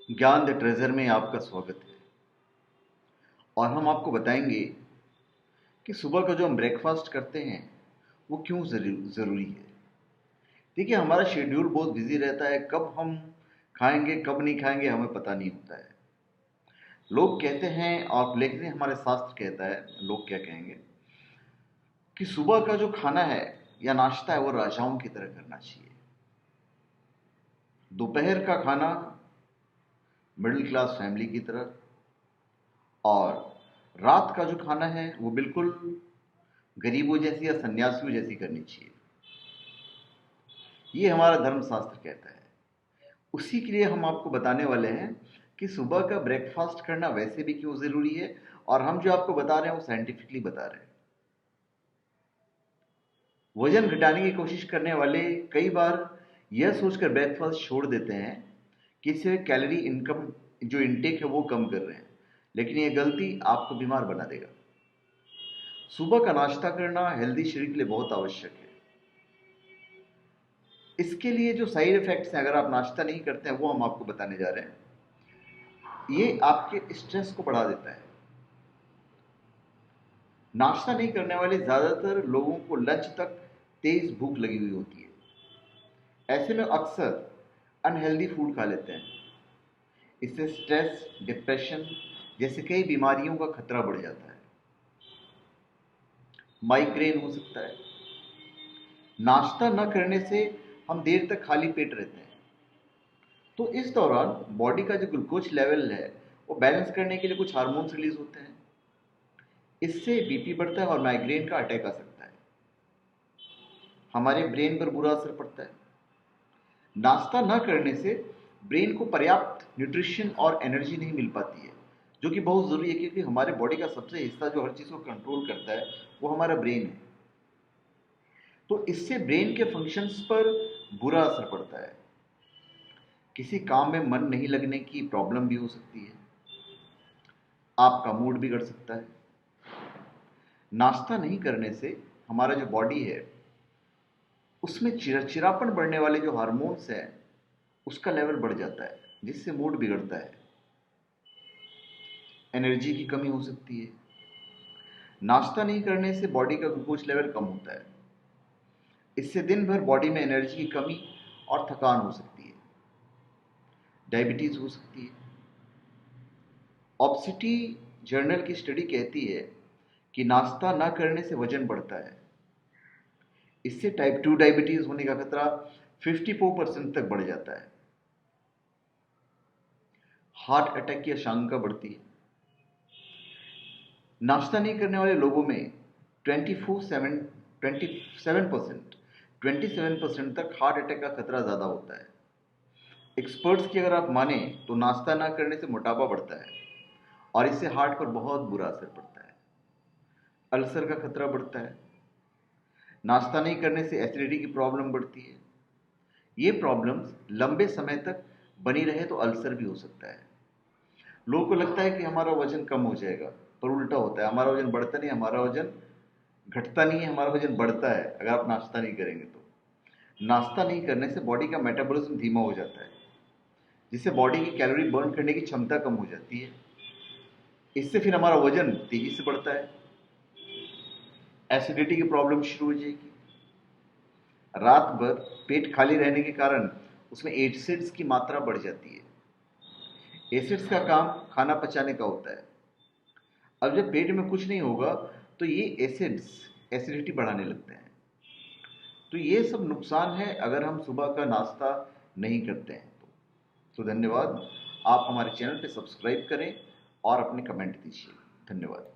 ज्ञान the treasure में आपका स्वागत है। और हम आपको बताएंगे कि सुबह का जो हम ब्रेकफास्ट करते हैं वो क्यों ज़रूरी है। देखिए, हमारा शेड्यूल बहुत बिजी रहता है, कब हम खाएंगे कब नहीं खाएंगे हमें पता नहीं होता है। लोग कहते हैं और लेकिन हमारे शास्त्र कहता है, लोग क्या कहेंगे, कि सुबह का जो खाना है या नाश्ता है वो राजाओं की तरह करना चाहिए। दोपहर का खाना मिडिल क्लास फैमिली की तरह, और रात का जो खाना है वो बिल्कुल गरीबों जैसी या सन्यासियों जैसी करनी चाहिए। ये हमारा धर्मशास्त्र कहता है। उसी के लिए हम आपको बताने वाले हैं कि सुबह का ब्रेकफास्ट करना वैसे भी क्यों जरूरी है, और हम जो आपको बता रहे हैं वो साइंटिफिकली बता रहे हैं। वजन घटाने की कोशिश करने वाले कई बार यह सोचकर ब्रेकफास्ट छोड़ देते हैं कि इससे कैलोरी इनकम जो इनटेक है वो कम कर रहे हैं, लेकिन यह गलती आपको बीमार बना देगा। सुबह का नाश्ता करना हेल्दी शरीर के लिए बहुत आवश्यक है। इसके लिए जो साइड इफेक्ट्स हैं अगर आप नाश्ता नहीं करते हैं वो हम आपको बताने जा रहे हैं। ये आपके स्ट्रेस को बढ़ा देता है। नाश्ता नहीं करने वाले ज्यादातर लोगों को लंच तक तेज भूख लगी हुई होती है। ऐसे में अक्सर अनहेल्दी फूड खा लेते हैं। इससे स्ट्रेस, डिप्रेशन जैसे कई बीमारियों का खतरा बढ़ जाता है। माइग्रेन हो सकता है। नाश्ता न करने से हम देर तक खाली पेट रहते हैं, तो इस दौरान बॉडी का जो ग्लूकोज लेवल है वो बैलेंस करने के लिए कुछ हार्मोन्स रिलीज होते हैं। इससे बीपी बढ़ता है और माइग्रेन का अटैक आ सकता है। हमारे ब्रेन पर बुरा असर पड़ता है। नाश्ता न करने से ब्रेन को पर्याप्त न्यूट्रिशन और एनर्जी नहीं मिल पाती है, जो कि बहुत ज़रूरी है, क्योंकि हमारे बॉडी का सबसे हिस्सा जो हर चीज़ को कंट्रोल करता है वो हमारा ब्रेन है। तो इससे ब्रेन के फंक्शंस पर बुरा असर पड़ता है। किसी काम में मन नहीं लगने की प्रॉब्लम भी हो सकती है। आपका मूड बिगड़ सकता है। नाश्ता नहीं करने से हमारा जो बॉडी है उसमें चिड़चिड़ापन बढ़ने वाले जो हार्मोन्स हैं उसका लेवल बढ़ जाता है, जिससे मूड बिगड़ता है। एनर्जी की कमी हो सकती है। नाश्ता नहीं करने से बॉडी का ग्लूकोज लेवल कम होता है। इससे दिन भर बॉडी में एनर्जी की कमी और थकान हो सकती है। डायबिटीज हो सकती है। ओबेसिटी जर्नल की स्टडी कहती है कि नाश्ता न करने से वजन बढ़ता है। इससे टाइप 2 डायबिटीज होने का खतरा 54% तक बढ़ जाता है। हार्ट अटैक की आशंका बढ़ती है। नाश्ता नहीं करने वाले लोगों में 27% तक हार्ट अटैक का खतरा ज़्यादा होता है। एक्सपर्ट्स की अगर आप माने तो नाश्ता ना करने से मोटापा बढ़ता है और इससे हार्ट पर बहुत बुरा असर पड़ता है। अल्सर का खतरा बढ़ता है। नाश्ता नहीं करने से एसिडिटी की प्रॉब्लम बढ़ती है। ये प्रॉब्लम्स लंबे समय तक बनी रहे तो अल्सर भी हो सकता है। लोगों को लगता है कि हमारा वजन कम हो जाएगा, पर उल्टा होता है। हमारा वजन बढ़ता नहीं, हमारा वजन घटता नहीं है, हमारा वजन बढ़ता है अगर आप नाश्ता नहीं करेंगे तो। नाश्ता नहीं करने से बॉडी का मेटाबॉलिज्म धीमा हो जाता है, जिससे बॉडी की कैलोरी बर्न करने की क्षमता कम हो जाती है। इससे फिर हमारा वजन तेजी से बढ़ता है। एसिडिटी की प्रॉब्लम शुरू हो जाएगी। रात भर पेट खाली रहने के कारण उसमें एसिड्स की मात्रा बढ़ जाती है। एसिड्स का काम खाना पचाने का होता है। अब जब पेट में कुछ नहीं होगा तो ये एसिड्स एसिडिटी बढ़ाने लगते हैं। तो ये सब नुकसान है अगर हम सुबह का नाश्ता नहीं करते हैं तो धन्यवाद। आप हमारे चैनल पे सब्सक्राइब करें और अपने कमेंट दीजिए। धन्यवाद।